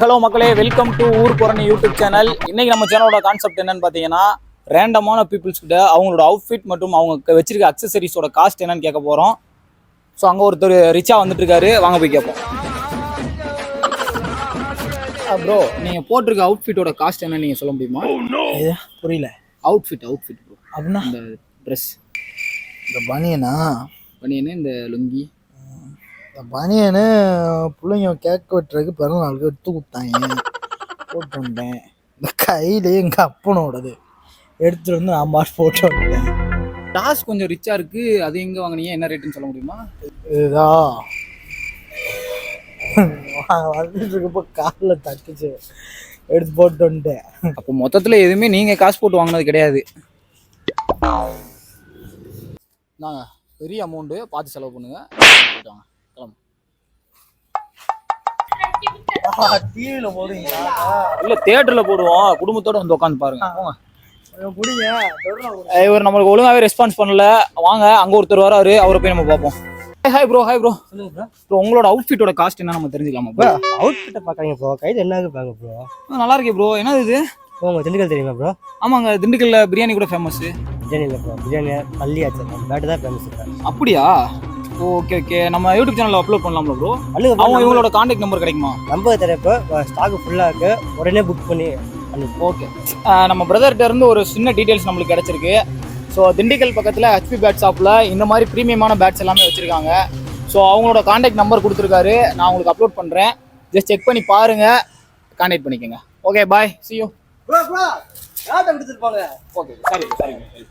Hello மக்களே, welcome to ஊர் போறனி YouTube channel. இன்னைக்கு நம்ம சேனலோட கான்செப்ட் என்னன்னு பார்த்தீங்கன்னா, ரேண்டமான பீப்புள்ஸ் கிட்ட அவங்களோட அவுட்ஃபிட் மற்றும் அவங்க வச்சிருக்க அக்சசரிஸோட காஸ்ட் என்னன்னு கேட்க போறோம். ஸோ அங்கே ஒருத்தர் ரிச்சா வந்துட்டு இருக்காரு, வாங்க போய் கேட்போம். ப்ரோ, நீங்கள் போட்டிருக்க அவுட்ஃபிட்டோட காஸ்ட் என்னன்னு நீங்கள் சொல்ல முடியுமா? புரியல. அவுட்ஃபிட் ப்ரோ அப்படின்னா இந்த ட்ரெஸ், இந்த பனியனா, பனியனு, இந்த லுங்கி. இந்த பனியனு பிள்ளைங்க கேக் வெட்டுறதுக்கு பிறந்த நாளுக்கு எடுத்து கொடுத்தாங்க, போட்டு வந்தேன். இந்த கையிலே எங்கள் அப்பனோடது எடுத்துட்டு வந்து நான் பாட்டு போட்டு வந்தேன். டாஸ் கொஞ்சம் ரிச்சா இருக்கு, அது எங்கே வாங்கினீங்க, என்ன ரேட்டுன்னு சொல்ல முடியுமா? இதுதா வந்துட்டு இருக்கப்போ காலில் தட்டுச்சு, எடுத்து போட்டு வந்துட்டேன். அப்போ மொத்தத்தில் எதுவுமே நீங்கள் காசு போட்டு வாங்கினது கிடையாது. நாங்கள் பெரிய அமௌண்ட்டு பார்த்து செலவு பண்ணுங்க. டிவியில போடுவீங்களா? இல்லை, தியேட்டரில் போடுவோம், குடும்பத்தோட வந்து உட்காந்து பாருங்க. இவர் நம்மளுக்கு ஒழுங்காவே ரெஸ்பான்ஸ் பண்ணல. வாங்க, அங்கே ஒருத்தர் வராரு, அவரை போய் நம்ம பார்ப்போம். Hi bro. ப்ரோ, உங்களோட அவுட்ஃபிட்டோட காஸ்ட் என்ன நம்ம தெரிஞ்சுக்கலாமா ப்ரோ? அவுட்ஃபிட்டை பார்க்குறீங்க ப்ரோ, கையில் என்ன பாங்க ப்ரோ? நல்லா இருக்கே ப்ரோ. என்னது இது? உங்கள் திண்டுக்கல் தெரியுமா ப்ரோ? ஆமாங்க, திண்டுக்கல்ல பிரியாணி கூட ஃபேமஸ். பிரியாணி இல்லை ப்ரோ, பிரியாணி மல்லி ஆச்சு பேட்டு தான் ஃபேமஸ் சார். அப்படியா? ஓகே. நம்ம யூடியூப் சேனலில் அப்லோட் பண்ணலாம்ல ப்ரோ? அவங்க இவங்களோட கான்டாக்ட் நம்பர் கிடைக்குமா? நம்பர் தரேன். இப்போ ஸ்டாக் ஃபுல்லாக இருக்குது, உடனே புக் பண்ணி. ஓகே. நம்ம பிரதர்கிட்ட இருந்து ஒரு சின்ன டீட்டெயில்ஸ் நம்மளுக்கு கிடச்சிருக்கு. ஸோ திண்டுக்கல் பக்கத்தில் ஹெச்பி பேட் ஷாப்பில் இந்த மாதிரி ப்ரீமியமான பேட்ஸ் எல்லாமே வச்சுருக்காங்க. ஸோ அவங்களோட கான்டாக்ட் நம்பர் கொடுத்துருக்காரு, நான் உங்களுக்கு அப்லோட் பண்ணுறேன். ஜஸ்ட் செக் பண்ணி பாருங்கள், கான்டாக்ட் பண்ணிக்கோங்க. Okay, bye, see you. Bro யார்ட்ட எடுத்துட்டு போங்க. ஓகே, சரி.